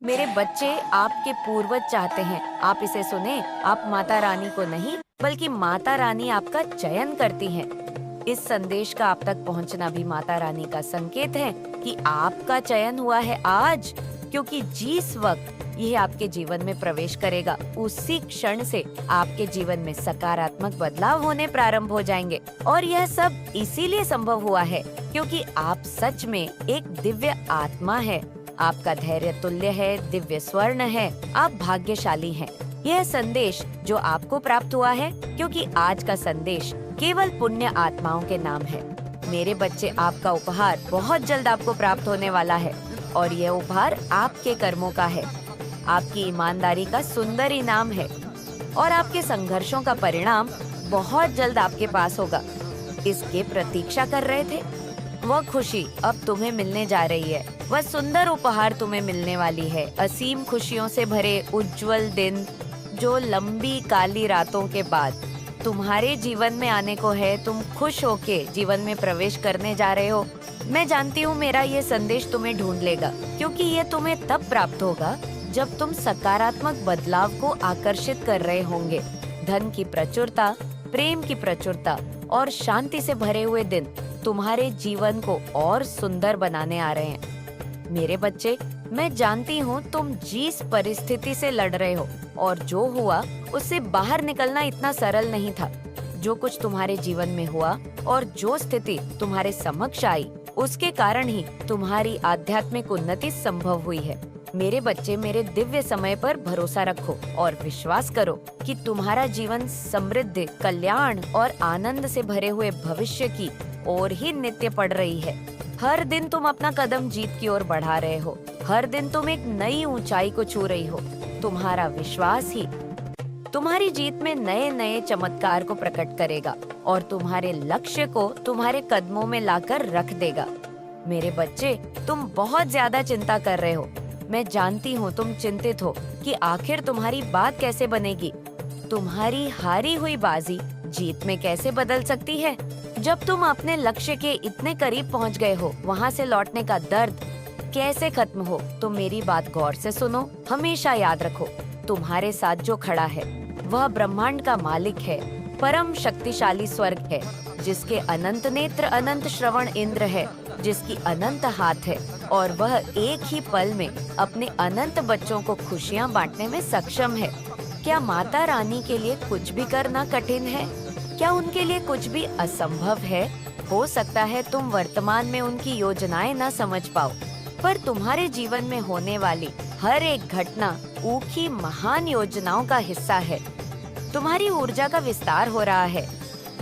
मेरे बच्चे आपके पूर्वज चाहते हैं, आप इसे सुने। आप माता रानी को नहीं बल्कि माता रानी आपका चयन करती हैं। इस संदेश का आप तक पहुंचना भी माता रानी का संकेत है कि आपका चयन हुआ है आज, क्योंकि जिस वक्त यह आपके जीवन में प्रवेश करेगा उसी क्षण से आपके जीवन में सकारात्मक बदलाव होने प्रारंभ हो जाएंगे। और यह सब इसीलिए संभव हुआ है क्योंकि आप सच में एक दिव्य आत्मा है। आपका धैर्य तुल्य है, दिव्य स्वर्ण है, आप भाग्यशाली हैं। यह संदेश जो आपको प्राप्त हुआ है क्योंकि आज का संदेश केवल पुण्य आत्माओं के नाम है। मेरे बच्चे, आपका उपहार बहुत जल्द आपको प्राप्त होने वाला है और यह उपहार आपके कर्मों का है। आपकी ईमानदारी का सुंदर इनाम है और आपके संघर्षों का परिणाम बहुत जल्द आपके पास होगा। इसके प्रतीक्षा कर रहे थे? वह खुशी अब तुम्हें मिलने जा रही है। वह सुंदर उपहार तुम्हें मिलने वाली है। असीम खुशियों से भरे उज्जवल दिन जो लंबी काली रातों के बाद तुम्हारे जीवन में आने को है। तुम खुश होके जीवन में प्रवेश करने जा रहे हो। मैं जानती हूँ मेरा ये संदेश तुम्हें ढूंढ लेगा, क्योंकि ये तुम्हें तब प्राप्त होगा जब तुम सकारात्मक बदलाव को आकर्षित कर रहे होंगे। धन की प्रचुरता, प्रेम की प्रचुरता और शांति से भरे हुए दिन तुम्हारे जीवन को और सुंदर बनाने आ रहे हैं। मेरे बच्चे, मैं जानती हूँ तुम जिस परिस्थिति से लड़ रहे हो और जो हुआ उससे बाहर निकलना इतना सरल नहीं था। जो कुछ तुम्हारे जीवन में हुआ और जो स्थिति तुम्हारे समक्ष आई, उसके कारण ही तुम्हारी आध्यात्मिक उन्नति संभव हुई है। मेरे बच्चे, मेरे दिव्य समय पर भरोसा रखो और विश्वास करो कि तुम्हारा जीवन समृद्धि, कल्याण और आनंद से भरे हुए भविष्य की ओर ही नित्य पड़ रही है। हर दिन तुम अपना कदम जीत की ओर बढ़ा रहे हो। हर दिन तुम एक नई ऊंचाई को छू रही हो। तुम्हारा विश्वास ही तुम्हारी जीत में नए नए चमत्कार को प्रकट करेगा और तुम्हारे लक्ष्य को तुम्हारे कदमों में लाकर रख देगा। मेरे बच्चे, तुम बहुत ज्यादा चिंता कर रहे हो। मैं जानती हूँ तुम चिंतित हो कि आखिर तुम्हारी बात कैसे बनेगी। तुम्हारी हारी हुई बाजी जीत में कैसे बदल सकती है। जब तुम अपने लक्ष्य के इतने करीब पहुँच गए हो, वहाँ से लौटने का दर्द कैसे खत्म हो। तो मेरी बात गौर से सुनो। हमेशा याद रखो, तुम्हारे साथ जो खड़ा है वह ब्रह्मांड का मालिक है, परम शक्तिशाली स्वर्ग है, जिसके अनंत नेत्र, अनंत श्रवण इंद्र है, जिसकी अनंत हाथ है और वह एक ही पल में अपने अनंत बच्चों को खुशियाँ बांटने में सक्षम है। क्या माता रानी के लिए कुछ भी करना कठिन है? क्या उनके लिए कुछ भी असंभव है? हो सकता है तुम वर्तमान में उनकी योजनाएं न समझ पाओ, पर तुम्हारे जीवन में होने वाली हर एक घटना उनकी महान योजनाओं का हिस्सा है। तुम्हारी ऊर्जा का विस्तार हो रहा है।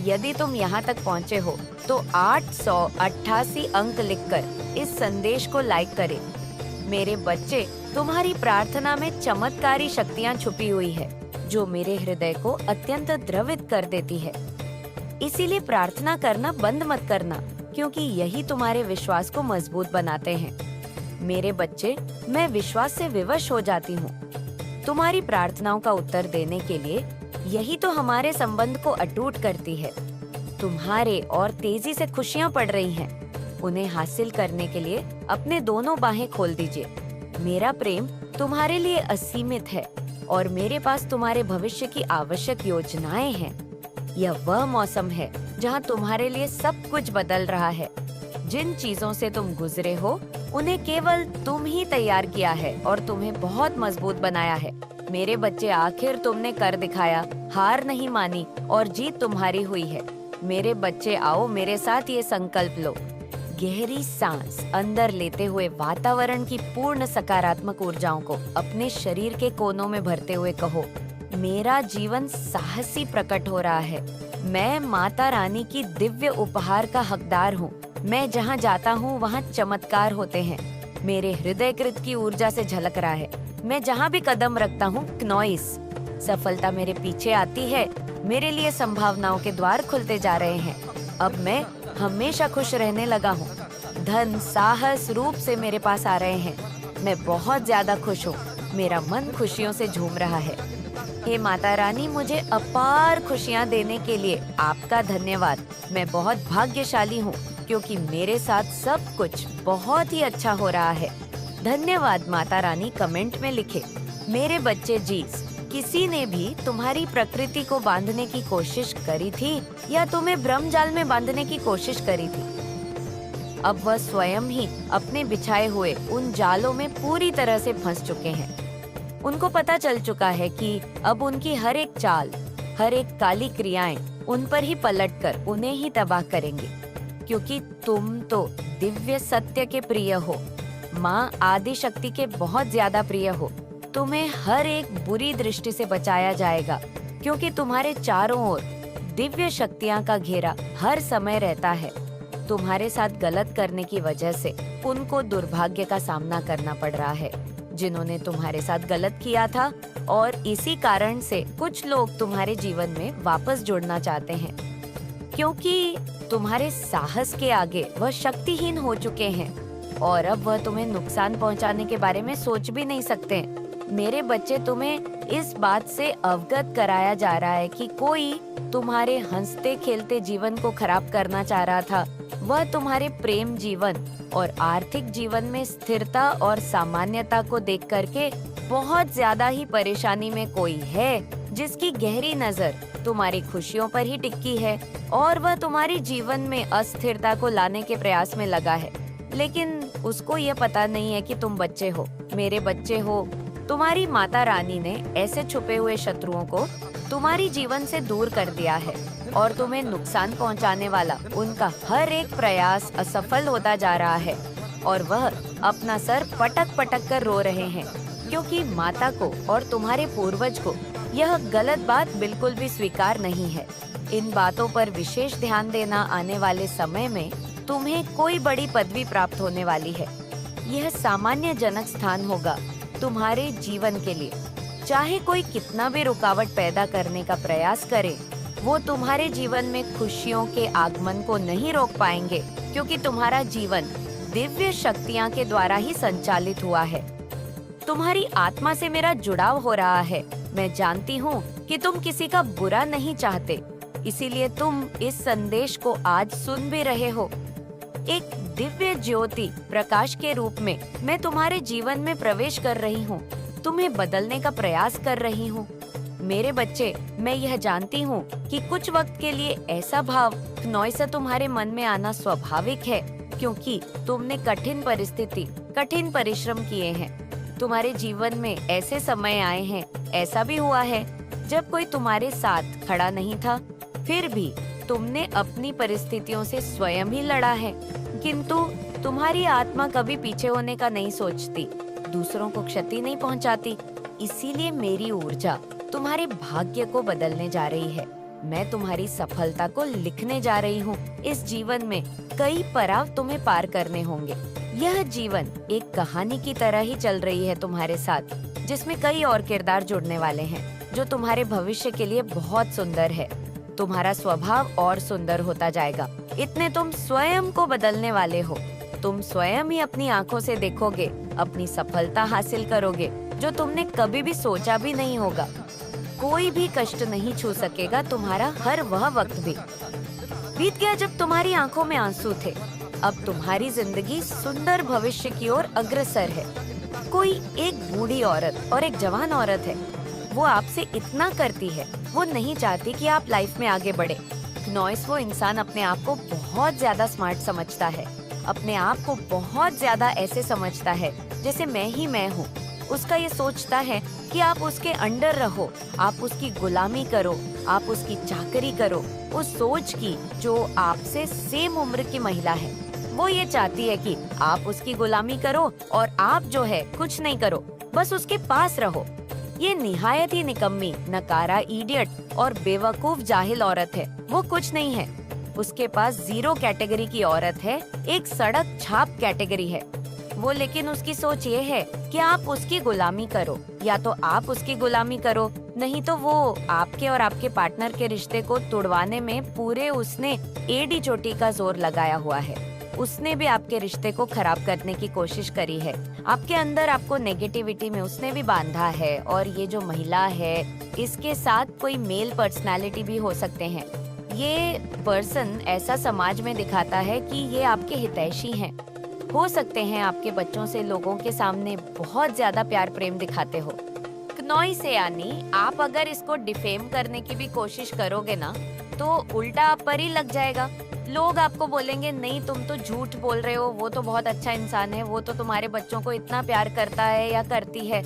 यदि तुम यहाँ तक पहुँचे हो तो 888 अंक लिखकर इस संदेश को लाइक करें। मेरे बच्चे, तुम्हारी प्रार्थना में चमत्कारी शक्तियाँ छुपी हुई है जो मेरे हृदय को अत्यंत द्रवित कर देती है। इसीलिए प्रार्थना करना बंद मत करना, क्योंकि यही तुम्हारे विश्वास को मजबूत बनाते हैं। मेरे बच्चे, मैं विश्वास से विवश हो जाती हूँ। तुम्हारी प्रार्थनाओं का उत्तर देने के लिए यही तो हमारे संबंध को अटूट करती है। तुम्हारे और तेजी से खुशियाँ पड़ रही हैं। उन्हें हासिल करने के लिए अपने दोनों बाहें खोल दीजिए। मेरा प्रेम तुम्हारे लिए असीमित है और मेरे पास तुम्हारे भविष्य की आवश्यक योजनाएं हैं। यह वह मौसम है जहाँ तुम्हारे लिए सब कुछ बदल रहा है। जिन चीजों से तुम गुजरे हो उन्हें केवल तुम ही तैयार किया है और तुम्हें बहुत मजबूत बनाया है। मेरे बच्चे, आखिर तुमने कर दिखाया, हार नहीं मानी और जीत तुम्हारी हुई है। मेरे बच्चे, आओ मेरे साथ ये संकल्प लो। गहरी सांस अंदर लेते हुए वातावरण की पूर्ण सकारात्मक ऊर्जाओं को अपने शरीर के कोनों में भरते हुए कहो, मेरा जीवन साहसी प्रकट हो रहा है। मैं माता रानी की दिव्य उपहार का हकदार हूँ। मैं जहाँ जाता हूँ वहाँ चमत्कार होते हैं। मेरे हृदय कृत की ऊर्जा से झलक रहा है। मैं जहाँ भी कदम रखता हूँ, क्नॉइस सफलता मेरे पीछे आती है। मेरे लिए संभावनाओं के द्वार खुलते जा रहे हैं। अब मैं हमेशा खुश रहने लगा हूँ। धन, साहस रूप से मेरे पास आ रहे हैं। मैं बहुत ज्यादा खुश हूँ। मेरा मन खुशियों से झूम रहा है। हे माता रानी, मुझे अपार खुशियाँ देने के लिए आपका धन्यवाद। मैं बहुत भाग्यशाली हूँ क्योंकि मेरे साथ सब कुछ बहुत ही अच्छा हो रहा है। धन्यवाद माता रानी कमेंट में लिखे। मेरे बच्चे जीस, किसी ने भी तुम्हारी प्रकृति को बांधने की कोशिश करी थी या तुम्हें ब्रह्म जाल में बांधने की कोशिश करी थी? अब वह स्वयं ही अपने बिछाए हुए उन जालों में पूरी तरह से फंस चुके हैं। उनको पता चल चुका है कि अब उनकी हर एक चाल, हर एक काली क्रियाएं उन पर ही पलटकर उन्हें ही तबाह करेंगी, क्योंकि तुम तो दिव्य सत्य के प्रिय हो, माँ आदि शक्ति के बहुत ज्यादा प्रिय हो। तुम्हें हर एक बुरी दृष्टि से बचाया जाएगा, क्योंकि तुम्हारे चारों ओर दिव्य शक्तियाँ का घेरा हर समय रहता है। तुम्हारे साथ गलत करने की वजह से उनको दुर्भाग्य का सामना करना पड़ रहा है, जिन्होंने तुम्हारे साथ गलत किया था, और इसी कारण से कुछ लोग तुम्हारे जीवन में वापस जुड़ना चाहते हैं, क्योंकि तुम्हारे साहस के आगे वह शक्तिहीन हो चुके हैं और अब वह तुम्हें नुकसान पहुंचाने के बारे में सोच भी नहीं सकते। मेरे बच्चे, तुम्हें इस बात से अवगत कराया जा रहा है कि कोई तुम्हारे हंसते खेलते जीवन को खराब करना चाह रहा था। वह तुम्हारे प्रेम जीवन और आर्थिक जीवन में स्थिरता और सामान्यता को देख करके बहुत ज्यादा ही परेशानी में कोई है, जिसकी गहरी नजर तुम्हारी खुशियों पर ही टिकी है और वह तुम्हारी जीवन में अस्थिरता को लाने के प्रयास में लगा है। लेकिन उसको ये पता नहीं है कि तुम बच्चे हो, मेरे बच्चे हो। तुम्हारी माता रानी ने ऐसे छुपे हुए शत्रुओं को तुम्हारी जीवन से दूर कर दिया है और तुम्हें नुकसान पहुंचाने वाला उनका हर एक प्रयास असफल होता जा रहा है और वह अपना सर पटक पटक कर रो रहे हैं, क्योंकि माता को और तुम्हारे पूर्वज को यह गलत बात बिल्कुल भी स्वीकार नहीं है। इन बातों पर विशेष ध्यान देना आने वाले समय में तुम्हें कोई बड़ी पदवी प्राप्त होने वाली है। यह सामान्य जनक स्थान होगा तुम्हारे जीवन के लिए। चाहे कोई कितना भी रुकावट पैदा करने का प्रयास करे, वो तुम्हारे जीवन में खुशियों के आगमन को नहीं रोक पाएंगे, क्योंकि तुम्हारा जीवन दिव्य शक्तियाँ के द्वारा ही संचालित हुआ है। तुम्हारी आत्मा से मेरा जुड़ाव हो रहा है। मैं जानती हूँ कि तुम किसी का बुरा नहीं चाहते, इसीलिए तुम इस संदेश को आज सुन भी रहे हो। एक दिव्य ज्योति प्रकाश के रूप में मैं तुम्हारे जीवन में प्रवेश कर रही हूँ, तुम्हें बदलने का प्रयास कर रही हूँ। मेरे बच्चे, मैं यह जानती हूँ कि कुछ वक्त के लिए ऐसा भाव नॉइसा तुम्हारे मन में आना स्वाभाविक है, क्योंकि तुमने कठिन परिस्थिति, कठिन परिश्रम किए हैं। तुम्हारे जीवन में ऐसे समय आए हैं, ऐसा भी हुआ है जब कोई तुम्हारे साथ खड़ा नहीं था, फिर भी तुमने अपनी परिस्थितियों से स्वयं ही लड़ा है। किंतु तुम्हारी आत्मा कभी पीछे होने का नहीं सोचती, दूसरों को क्षति नहीं पहुंचाती। इसीलिए मेरी ऊर्जा तुम्हारे भाग्य को बदलने जा रही है। मैं तुम्हारी सफलता को लिखने जा रही हूँ। इस जीवन में कई पड़ाव तुम्हें पार करने होंगे। यह जीवन एक कहानी की तरह ही चल रही है तुम्हारे साथ, जिसमें कई और किरदार जुड़ने वाले हैं, जो तुम्हारे भविष्य के लिए बहुत सुंदर है। तुम्हारा स्वभाव और सुंदर होता जाएगा। इतने तुम स्वयं को बदलने वाले हो। तुम स्वयं ही अपनी आंखों से देखोगे, अपनी सफलता हासिल करोगे, जो तुमने कभी भी सोचा भी नहीं होगा। कोई भी कष्ट नहीं छू सकेगा तुम्हारा हर वह वक्त भी। बीत गया जब तुम्हारी आंखों में आंसू थे। अब तुम्हारी जिंदगी सुंदर भविष्य की ओर अग्रसर है। कोई एक बूढ़ी औरत और एक जवान औरत है, वो आपसे इतना करती है। वो नहीं चाहती कि आप लाइफ में आगे बढ़े। नॉइस, वो इंसान अपने आप को बहुत ज्यादा स्मार्ट समझता है, अपने आप को बहुत ज्यादा ऐसे समझता है जैसे मैं ही मैं हूँ। उसका ये सोचता है कि आप उसके अंडर रहो, आप उसकी गुलामी करो, आप उसकी चाकरी करो, उस सोच की जो आपसे सेम उम्र की महिला है। वो ये चाहती है कि आप उसकी गुलामी करो और आप जो है कुछ नहीं करो, बस उसके पास रहो। ये निहायत ही निकम्मी, नकारा, इडियट और बेवकूफ जाहिल औरत है। वो कुछ नहीं है। उसके पास 0 कैटेगरी की औरत है, एक सड़क छाप कैटेगरी है वो। लेकिन उसकी सोच ये है कि आप उसकी गुलामी करो, या तो आप उसकी गुलामी करो, नहीं तो वो आपके और आपके पार्टनर के रिश्ते को तोड़वाने में पूरे उसने एड़ी चोटी का जोर लगाया हुआ है। उसने भी आपके रिश्ते को खराब करने की कोशिश करी है। आपके अंदर आपको नेगेटिविटी में उसने भी बांधा है। और ये जो महिला है, इसके साथ कोई मेल पर्सनालिटी भी हो सकते हैं। ये पर्सन ऐसा समाज में दिखाता है कि ये आपके हितैषी हैं। हो सकते हैं आपके बच्चों से लोगों के सामने बहुत ज्यादा प्यार प्रेम दिखाते हो। क्नॉइस यानी आप अगर इसको डिफेम करने की भी कोशिश करोगे ना, तो उल्टा आप पर ही लग जाएगा। लोग आपको बोलेंगे नहीं तुम तो झूठ बोल रहे हो, वो तो बहुत अच्छा इंसान है, वो तो तुम्हारे बच्चों को इतना प्यार करता है या करती है,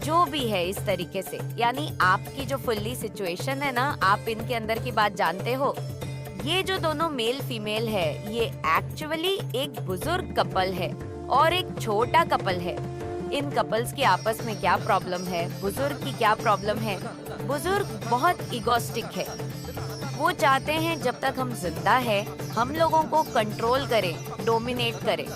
जो भी है इस तरीके से। यानी आपकी जो फुल्ली सिचुएशन है ना, आप इनके अंदर की बात जानते हो। ये जो दोनों मेल फीमेल है, ये एक्चुअली एक बुजुर्ग कपल है और एक छोटा कपल है। इन कपल्स की आपस में क्या प्रॉब्लम है, बुजुर्ग की क्या प्रॉब्लम है? बुजुर्ग बहुत इगोस्टिक है। वो चाहते हैं जब तक हम जिंदा है हम लोगों को कंट्रोल करें, डोमिनेट करें।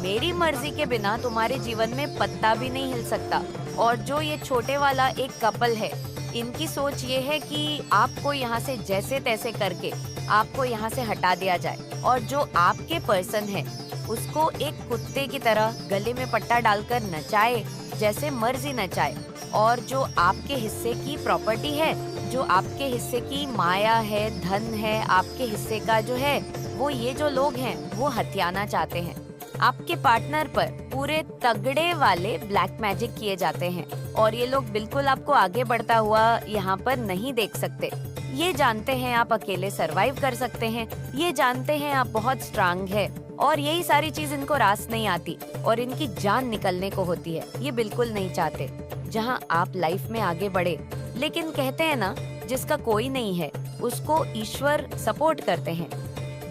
मेरी मर्जी के बिना तुम्हारे जीवन में पत्ता भी नहीं हिल सकता। और जो ये छोटे वाला एक कपल है, इनकी सोच ये है कि आपको यहाँ से जैसे तैसे करके आपको यहाँ से हटा दिया जाए, और जो आपके पर्सन है उसको एक कुत्ते की तरह गले में पट्टा डालकर नचाए, जैसे मर्जी नचाए। और जो आपके हिस्से की प्रॉपर्टी है, जो आपके हिस्से की माया है, धन है, आपके हिस्से का जो है, वो ये जो लोग हैं वो हथियाना चाहते हैं। आपके पार्टनर पर पूरे तगड़े वाले ब्लैक मैजिक किए जाते हैं और ये लोग बिल्कुल आपको आगे बढ़ता हुआ यहाँ पर नहीं देख सकते। ये जानते हैं आप अकेले सरवाइव कर सकते हैं, ये जानते हैं आप बहुत स्ट्रांग है, और यही सारी चीज इनको रास नहीं आती और इनकी जान निकलने को होती है। ये बिल्कुल नहीं चाहते जहाँ आप लाइफ में आगे बढ़े। लेकिन कहते हैं ना, जिसका कोई नहीं है उसको ईश्वर सपोर्ट करते हैं,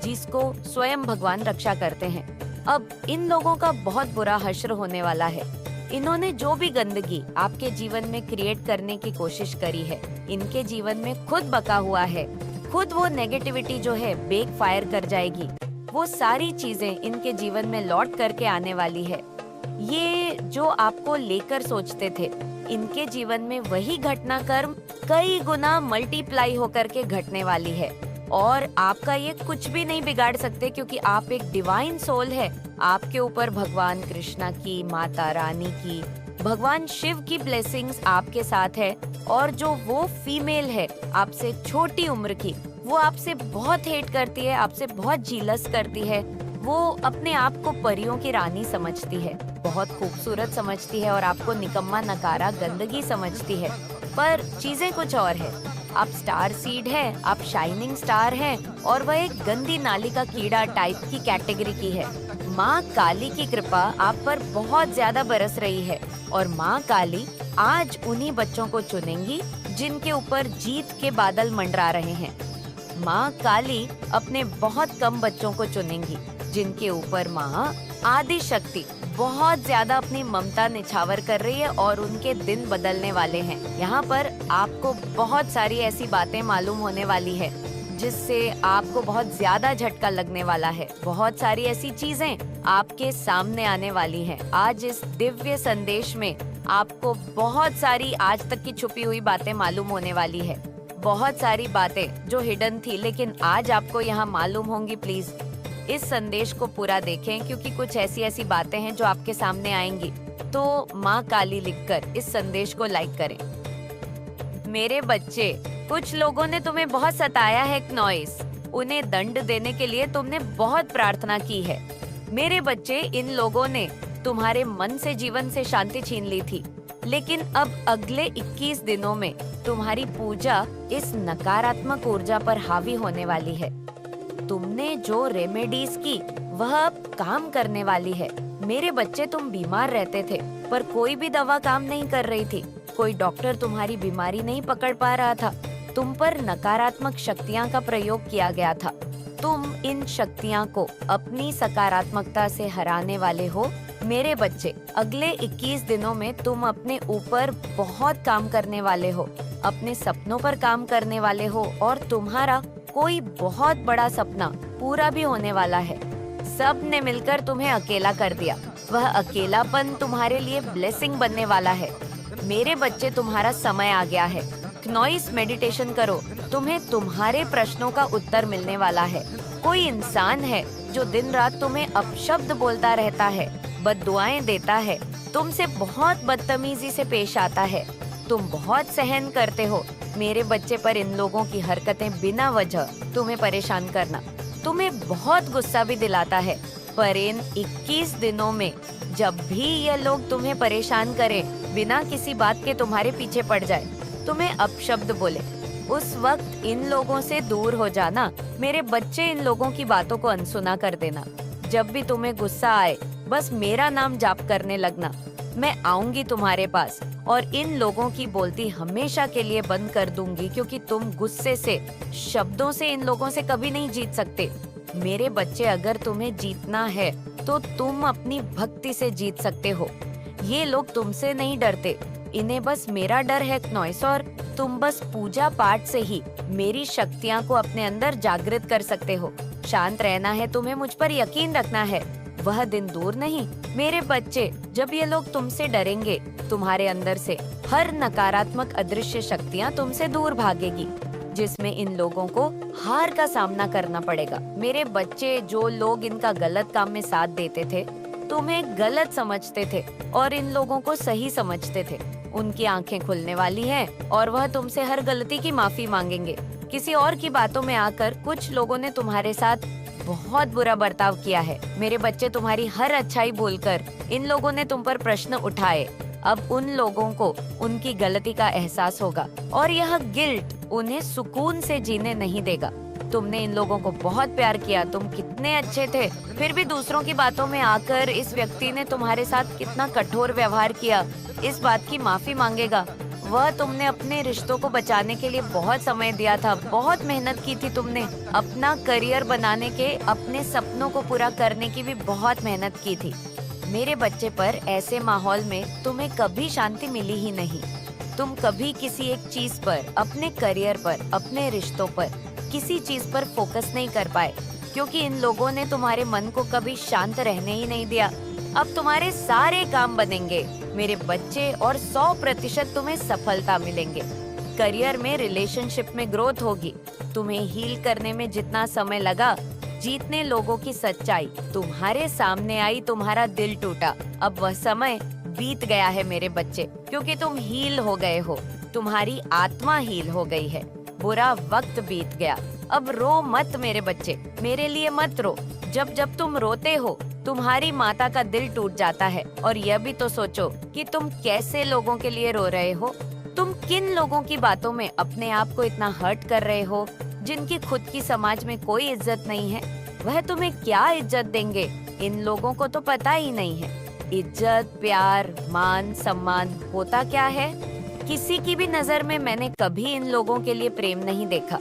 जिसको स्वयं भगवान रक्षा करते हैं। अब इन लोगों का बहुत बुरा हश्र होने वाला है। इन्होंने जो भी गंदगी आपके जीवन में क्रिएट करने की कोशिश करी है, इनके जीवन में खुद बका हुआ है। खुद वो नेगेटिविटी जो है बेक फायर कर जाएगी। वो सारी चीजें इनके जीवन में लौट करके आने वाली है। ये जो आपको लेकर सोचते थे, इनके जीवन में वही घटनाक्रम कई गुना मल्टीप्लाई होकर के घटने वाली है। और आपका ये कुछ भी नहीं बिगाड़ सकते, क्योंकि आप एक डिवाइन सोल है। आपके ऊपर भगवान कृष्णा की, माता रानी की, भगवान शिव की ब्लेसिंग्स आपके साथ है। और जो वो फीमेल है आपसे छोटी उम्र की, वो आपसे बहुत हेट करती है, आपसे बहुत जीलस करती है। वो अपने आप को परियों की रानी समझती है, बहुत खूबसूरत समझती है, और आपको निकम्मा नकारा गंदगी समझती है। पर चीजें कुछ और है। आप स्टार सीड है, आप शाइनिंग स्टार हैं, और वह एक गंदी नाली का कीड़ा टाइप की कैटेगरी की है। माँ काली की कृपा आप पर बहुत ज्यादा बरस रही है, और माँ काली आज उन्हीं बच्चों को चुनेंगी जिनके ऊपर जीत के बादल मंडरा रहे हैं। माँ काली अपने बहुत कम बच्चों को चुनेंगी जिनके ऊपर माँ आदि शक्ति बहुत ज्यादा अपनी ममता निछावर कर रही है, और उनके दिन बदलने वाले हैं। यहाँ पर आपको बहुत सारी ऐसी बातें मालूम होने वाली है जिससे आपको बहुत ज्यादा झटका लगने वाला है। बहुत सारी ऐसी चीजें आपके सामने आने वाली हैं। आज इस दिव्य संदेश में आपको बहुत सारी आज तक की छुपी हुई बातें मालूम होने वाली है। बहुत सारी बातें जो हिडन थी, लेकिन आज आपको यहाँ मालूम होंगी। प्लीज इस संदेश को पूरा देखें, क्योंकि कुछ ऐसी ऐसी बातें हैं जो आपके सामने आएंगी। तो माँ काली लिखकर इस संदेश को लाइक करें। मेरे बच्चे, कुछ लोगों ने तुम्हें बहुत सताया है क्नॉइस। उन्हें दंड देने के लिए तुमने बहुत प्रार्थना की है। मेरे बच्चे, इन लोगों ने तुम्हारे मन से, जीवन से शांति छीन ली थी, लेकिन अब अगले 21 दिनों में तुम्हारी पूजा इस नकारात्मक ऊर्जा पर हावी होने वाली है। तुमने जो रेमेडीज की वह अब काम करने वाली है। मेरे बच्चे, तुम बीमार रहते थे पर कोई भी दवा काम नहीं कर रही थी। कोई डॉक्टर तुम्हारी बीमारी नहीं पकड़ पा रहा था। तुम पर नकारात्मक शक्तियाँ का प्रयोग किया गया था। तुम इन शक्तियाँ को अपनी सकारात्मकता से हराने वाले हो। मेरे बच्चे, अगले 21 दिनों में तुम अपने ऊपर बहुत काम करने वाले हो, अपने सपनों पर काम करने वाले हो, और तुम्हारा कोई बहुत बड़ा सपना पूरा भी होने वाला है। सब ने मिलकर तुम्हें अकेला कर दिया। वह अकेलापन तुम्हारे लिए ब्लेसिंग बनने वाला है। मेरे बच्चे, तुम्हारा समय आ गया है। क्नॉइस मेडिटेशन करो, तुम्हें तुम्हारे प्रश्नों का उत्तर मिलने वाला है। कोई इंसान है जो दिन रात तुम्हें अपशब्द बोलता रहता है, बद्दुआएं देता है, तुमसे बहुत बदतमीजी से पेश आता है, तुम बहुत सहन करते हो। मेरे बच्चे, पर इन लोगों की हरकतें बिना वजह तुम्हें परेशान करना, तुम्हें बहुत गुस्सा भी दिलाता है। पर इन 21 दिनों में जब भी ये लोग तुम्हें परेशान करें, बिना किसी बात के तुम्हारे पीछे पड़ जाए, तुम्हें अपशब्द बोले, उस वक्त इन लोगों से दूर हो जाना। मेरे बच्चे, इन लोगों की बातों को अनसुना कर देना। जब भी तुम्हें गुस्सा आए, बस मेरा नाम जाप करने लगना। मैं आऊंगी तुम्हारे पास और इन लोगों की बोलती हमेशा के लिए बंद कर दूंगी, क्योंकि तुम गुस्से से, शब्दों से इन लोगों से कभी नहीं जीत सकते। मेरे बच्चे, अगर तुम्हें जीतना है तो तुम अपनी भक्ति से जीत सकते हो। ये लोग तुमसे नहीं डरते, इन्हें बस मेरा डर है नॉइस, और तुम बस पूजा पाठ से ही मेरी शक्तियाँ को अपने अंदर जागृत कर सकते हो। शांत रहना है, तुम्हें मुझ पर यकीन रखना है। वह दिन दूर नहीं मेरे बच्चे, जब ये लोग तुमसे डरेंगे, तुम्हारे अंदर से हर नकारात्मक अदृश्य शक्तियाँ तुमसे दूर भागेगी, जिसमें इन लोगों को हार का सामना करना पड़ेगा। मेरे बच्चे, जो लोग इनका गलत काम में साथ देते थे, तुम्हें गलत समझते थे और इन लोगों को सही समझते थे, उनकी आंखें खुलने वाली हैं और वह तुमसे हर गलती की माफी मांगेंगे। किसी और की बातों में आकर कुछ लोगों ने तुम्हारे साथ बहुत बुरा बर्ताव किया है। मेरे बच्चे, तुम्हारी हर अच्छाई भूलकर इन लोगों ने तुम पर प्रश्न उठाए। अब उन लोगों को उनकी गलती का एहसास होगा और यह गिल्ट उन्हें सुकून से जीने नहीं देगा। तुमने इन लोगों को बहुत प्यार किया, तुम कितने अच्छे थे, फिर भी दूसरों की बातों में आकर इस व्यक्ति ने तुम्हारे साथ कितना कठोर व्यवहार किया, इस बात की माफी मांगेगा। वह तुमने अपने रिश्तों को बचाने के लिए बहुत समय दिया था, बहुत मेहनत की थी तुमने, अपना करियर बनाने के, अपने सपनों को पूरा करने की भी बहुत मेहनत की थी। मेरे बच्चे, पर ऐसे माहौल में तुम्हें कभी शांति मिली ही नहीं। तुम कभी किसी एक चीज पर, अपने करियर पर, अपने रिश्तों पर, किसी चीज पर फोकस नहीं कर पाए, क्योंकि इन लोगों ने तुम्हारे मन को कभी शांत रहने ही नहीं दिया। अब तुम्हारे सारे काम बनेंगे मेरे बच्चे, और 100% तुम्हें सफलता मिलेंगे। करियर में, रिलेशनशिप में ग्रोथ होगी। तुम्हें हील करने में जितना समय लगा, जीतने लोगों की सच्चाई तुम्हारे सामने आई, तुम्हारा दिल टूटा। अब वह समय बीत गया है मेरे बच्चे, क्योंकि तुम हील हो गए हो, तुम्हारी आत्मा हील हो गई है। बुरा वक्त बीत गया, अब रो मत मेरे बच्चे, मेरे लिए मत रो। जब जब तुम रोते हो, तुम्हारी माता का दिल टूट जाता है। और यह भी तो सोचो कि तुम कैसे लोगों के लिए रो रहे हो। तुम किन लोगों की बातों में अपने आप को इतना हर्ट कर रहे हो, जिनकी खुद की समाज में कोई इज्जत नहीं है। वह तुम्हें क्या इज्जत देंगे, इन लोगों को तो पता ही नहीं है। इज्जत, प्यार, मान, सम्मान होता क्या है। किसी की भी नजर में मैंने कभी इन लोगों के लिए प्रेम नहीं देखा।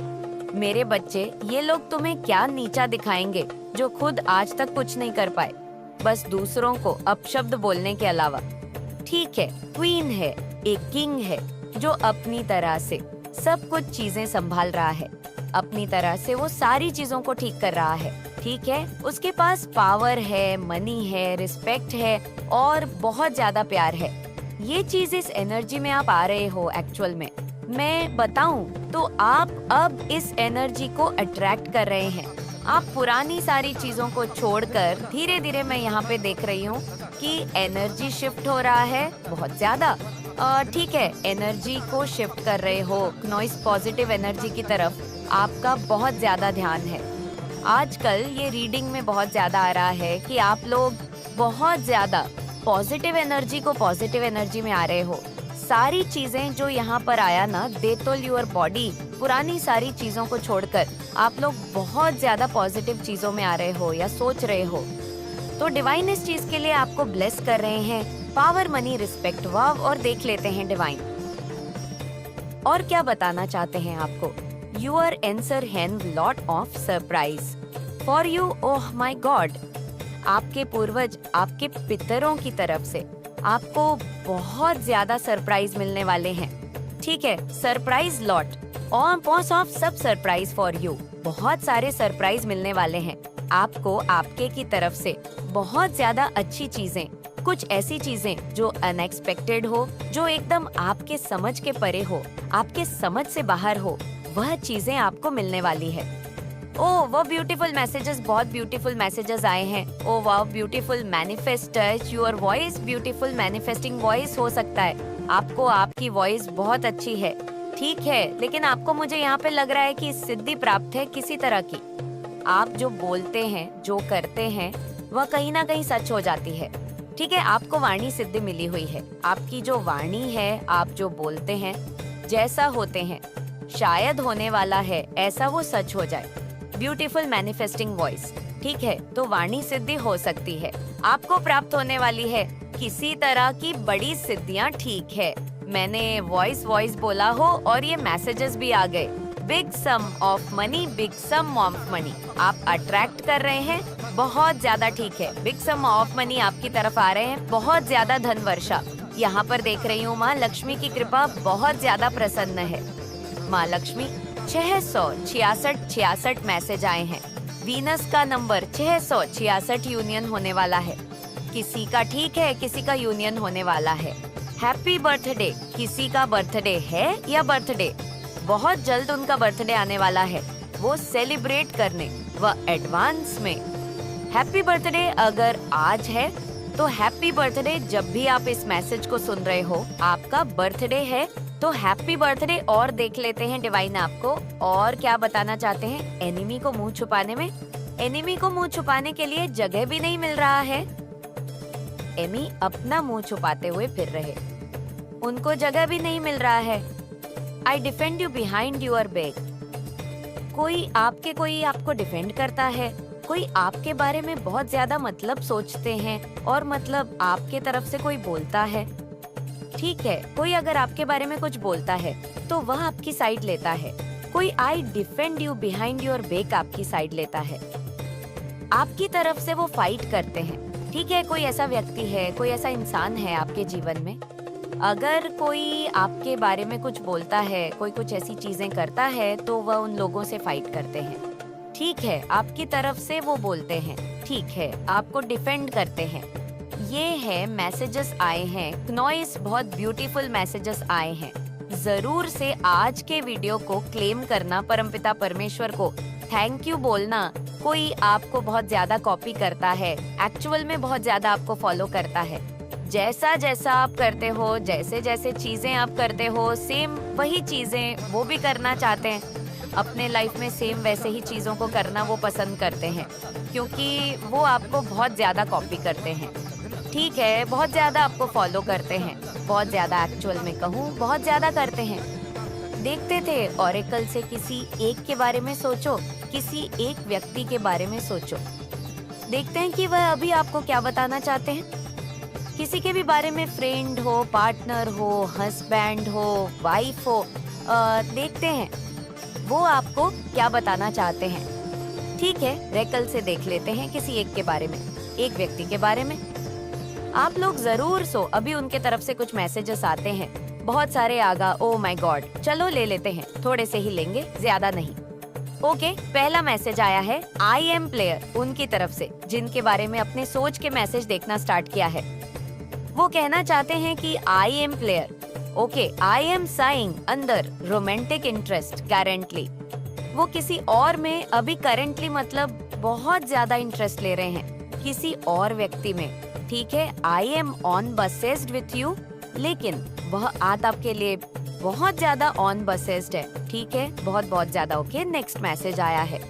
मेरे बच्चे, ये लोग तुम्हें क्या नीचा दिखाएंगे, जो खुद आज तक कुछ नहीं कर पाए, बस दूसरों को अपशब्द बोलने के अलावा। ठीक है, क्वीन है, एक किंग है, जो अपनी तरह से सब कुछ चीजें संभाल रहा है, अपनी तरह से वो सारी चीजों को ठीक कर रहा है। ठीक है, उसके पास पावर है, मनी है, रिस्पेक्ट है और बहुत ज्यादा प्यार है। ये चीज, इस एनर्जी में आप आ रहे हो। एक्चुअल में मैं बताऊं तो आप अब इस एनर्जी को अट्रैक्ट कर रहे हैं। आप पुरानी सारी चीजों को छोड़कर धीरे धीरे, मैं यहाँ पे देख रही हूँ कि एनर्जी शिफ्ट हो रहा है बहुत ज्यादा। ठीक है, एनर्जी को शिफ्ट कर रहे हो नॉइस पॉजिटिव एनर्जी की तरफ। आपका बहुत ज्यादा ध्यान है। आजकल ये रीडिंग में बहुत ज्यादा आ रहा है कि आप लोग बहुत ज्यादा पॉजिटिव एनर्जी को पॉजिटिव एनर्जी में आ रहे हो। सारी चीजें जो यहाँ पर आया ना, दे टोल्ड योर बॉडी, पुरानी सारी चीजों को छोड़कर आप लोग बहुत ज्यादा पॉजिटिव चीजों में आ रहे हो या सोच रहे हो। तो डिवाइन इस चीज के लिए आपको ब्लेस कर रहे हैं। पावर, मनी, रिस्पेक्ट, वाव। और देख लेते हैं डिवाइन और क्या बताना चाहते हैं आपको। Your answer hand lot of surprise for you. Oh my God, आपके पूर्वज, आपके पितरों की तरफ से आपको बहुत ज्यादा सरप्राइज मिलने वाले हैं। ठीक है, सरप्राइज लॉट और पॉस ऑफ सब सरप्राइज फॉर यू। बहुत सारे सरप्राइज मिलने वाले हैं आपको, आपके की तरफ से। बहुत ज्यादा अच्छी चीजें, कुछ ऐसी चीजें जो अनएक्सपेक्टेड हो, जो एकदम आपके समझ के परे हो, आपके समझ से बाहर हो, वह चीजें आपको मिलने वाली है। ओह, वो ब्यूटीफुल मैसेजेस, बहुत ब्यूटीफुल मैसेजेस आए हैं। ओह वाह, beautiful manifest your voice, beautiful manifesting voice हो सकता है आपको। आपकी वॉइस बहुत अच्छी है। ठीक है, लेकिन आपको, मुझे यहाँ पे लग रहा है कि सिद्धि प्राप्त है किसी तरह की। आप जो बोलते हैं, जो करते हैं, वह कहीं ना कहीं सच हो जाती है। ठीक है, आपको वाणी सिद्धि मिली हुई है। आपकी जो वाणी है, आप जो बोलते हैं, जैसा होते हैं, शायद होने वाला है ऐसा वो सच हो जाए। Beautiful manifesting voice. ठीक है, तो वाणी सिद्धि हो सकती है। आपको प्राप्त होने वाली है किसी तरह की बड़ी सिद्धियां। ठीक है, मैंने वॉइस बोला हो और ये मैसेजेस भी आ गए। Big sum of money, big sum of money आप अट्रैक्ट कर रहे हैं, बहुत ज्यादा। ठीक है, बिग सम ऑफ मनी आपकी तरफ आ रहे हैं, बहुत ज्यादा धन वर्षा। यहाँ पर देख रही हूँ माँ लक्ष्मी की कृपा बहुत ज्यादा प्रसन्न है। माँ लक्ष्मी 666 मैसेज आए हैं। वीनस का नंबर 666 यूनियन होने वाला है। किसी का ठीक है, किसी का यूनियन होने वाला है। Happy birthday. किसी का बर्थडे है या बर्थडे, बहुत जल्द उनका बर्थडे आने वाला है, वो सेलिब्रेट करने व एडवांस में। हैप्पी बर्थडे अगर आज है तो हैप्पी बर्थडे जब भी आप इस मैसेज को सुन रहे हो, आपका बर्थडे है तो हैप्पी बर्थडे। और देख लेते हैं डिवाइन आपको और क्या बताना चाहते हैं। एनिमी को मुंह छुपाने में, एनिमी को मुंह छुपाने के लिए जगह भी नहीं मिल रहा है। एमी अपना मुंह छुपाते हुए फिर रहे, उनको जगह भी नहीं मिल रहा है। I defend you behind your back. कोई आपको डिफेंड करता है, कोई आपके बारे में बहुत ज्यादा मतलब सोचते हैं और मतलब आपके तरफ से कोई बोलता है। ठीक है, कोई अगर आपके बारे में कुछ बोलता है तो वह आपकी साइड लेता है। कोई I defend you behind your back आपकी साइड लेता है, आपकी तरफ से वो फाइट करते हैं। ठीक है, कोई ऐसा व्यक्ति है, कोई ऐसा इंसान है आपके जीवन में, अगर कोई आपके बारे में कुछ बोलता है, कोई कुछ ऐसी चीजें करता है तो वह उन लोगों से फाइट करते हैं। ठीक है, आपकी तरफ से वो बोलते हैं। ठीक है, आपको डिफेंड करते हैं। ये है मैसेजेस आए हैं, नॉइस बहुत ब्यूटीफुल मैसेजेस आए हैं। जरूर से आज के वीडियो को क्लेम करना, परमपिता परमेश्वर को थैंक यू बोलना। कोई आपको बहुत ज्यादा कॉपी करता है, एक्चुअल में बहुत ज्यादा आपको फॉलो करता है। जैसा जैसा आप करते हो, जैसे जैसे चीजें आप करते हो, सेम वही चीजें वो भी करना चाहते हैं। अपने लाइफ में सेम वैसे ही चीजों को करना वो पसंद करते हैं, क्योंकि वो आपको बहुत ज्यादा कॉपी करते हैं। ठीक है, बहुत ज्यादा आपको फॉलो करते हैं, बहुत ज्यादा, एक्चुअल में कहूँ बहुत ज्यादा करते हैं। देखते थे ऑरेकल से किसी एक के बारे में सोचो, किसी एक व्यक्ति के बारे में सोचो। देखते हैं कि वह अभी आपको क्या बताना चाहते हैं। किसी के भी बारे में, फ्रेंड हो, पार्टनर हो, हस्बैंड हो, वाइफ हो, देखते हैं वो आपको क्या बताना चाहते हैं। ठीक है, रेकल से देख लेते हैं किसी एक के बारे में, एक व्यक्ति के बारे में। आप लोग जरूर अभी उनके तरफ से कुछ मैसेजेस आते हैं, बहुत सारे आगा। ओ माय गॉड, चलो ले लेते हैं, थोड़े से ही लेंगे, ज्यादा नहीं। ओके, पहला मैसेज आया है आई एम प्लेयर, उनकी तरफ से, जिनके बारे में अपने सोच के मैसेज देखना स्टार्ट किया है। वो कहना चाहते हैं कि I am player. Okay, I am saying अंदर रोमांटिक इंटरेस्ट करेंटली। वो किसी और में अभी करेंटली मतलब बहुत ज्यादा इंटरेस्ट ले रहे हैं किसी और व्यक्ति में। ठीक है, I am obsessed with you, लेकिन वह आत आपके लिए बहुत ज्यादा ऑन बसेस्ड है। ठीक है, बहुत बहुत ज्यादा। ओके, नेक्स्ट मैसेज आया है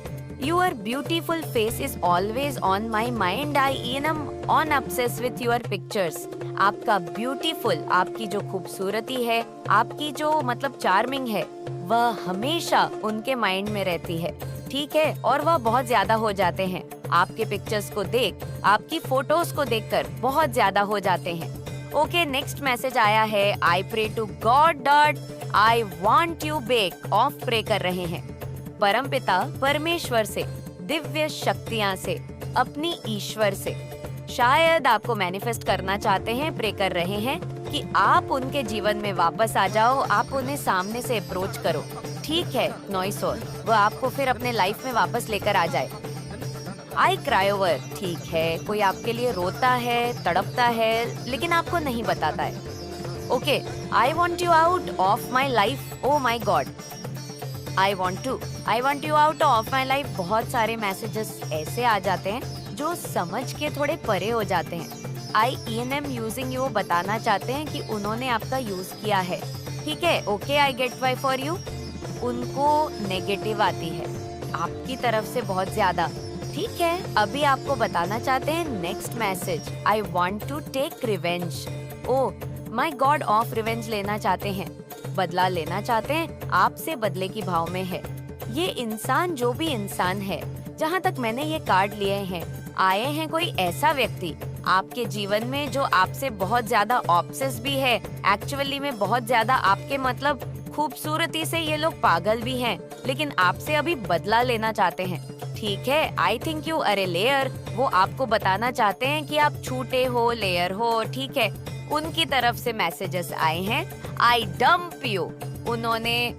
your beautiful face is always on my mind, I am on obsessed with your pictures। आपका ब्यूटीफुल, आपकी जो खूबसूरती है, आपकी जो मतलब चार्मिंग है, वह हमेशा उनके माइंड में रहती है। ठीक है, और वह बहुत ज्यादा हो जाते हैं आपके पिक्चर्स को देख, आपकी फोटोज को देखकर बहुत ज्यादा हो जाते हैं। ओके, नेक्स्ट मैसेज आया है I pray to God dot I want you back. ऑफ प्रे कर रहे हैं परमपिता परमेश्वर से, दिव्य शक्तियां से, अपनी ईश्वर से। शायद आपको मैनिफेस्ट करना चाहते हैं, प्रे कर रहे हैं कि आप उनके जीवन में वापस आ जाओ, आप उन्हें सामने से अप्रोच करो। ठीक है, नॉइसोर, वो आपको फिर अपने लाइफ में वापस लेकर आ जाए। I cry over. ठीक है, कोई आपके लिए रोता है, तड़पता है, लेकिन आपको नहीं बताता है। Okay, I want you out of my life. Oh my God, I want you out of my life. बहुत सारे मैसेजेस ऐसे आ जाते हैं जो समझ के थोड़े परे हो जाते हैं। आई एम यूजिंग यू बताना चाहते हैं कि उन्होंने आपका यूज किया है। ठीक है, okay, I get why for you. उनको नेगेटिव आती है आपकी तरफ से बहुत ज्यादा। ठीक है, अभी आपको बताना चाहते हैं next message. I want to take revenge. Oh my God, ऑफ रिवेंज लेना चाहते हैं, बदला लेना चाहते हैं, आपसे बदले की भाव में है। ये इंसान जो भी इंसान है, जहाँ तक मैंने ये कार्ड लिए हैं, आए हैं कोई ऐसा व्यक्ति आपके जीवन में जो आपसे बहुत ज्यादा ऑब्सेस भी है, एक्चुअली में बहुत ज्यादा आपके मतलब खूबसूरती से ये लोग पागल भी हैं, लेकिन आपसे अभी बदला लेना चाहते हैं। ठीक है, आई थिंक यू अरे लेयर, वो आपको बताना चाहते हैं कि आप छूटे हो, लेयर हो। ठीक है, उनकी तरफ से मैसेजेस आए हैं, आई डम्प यू। उन्होंने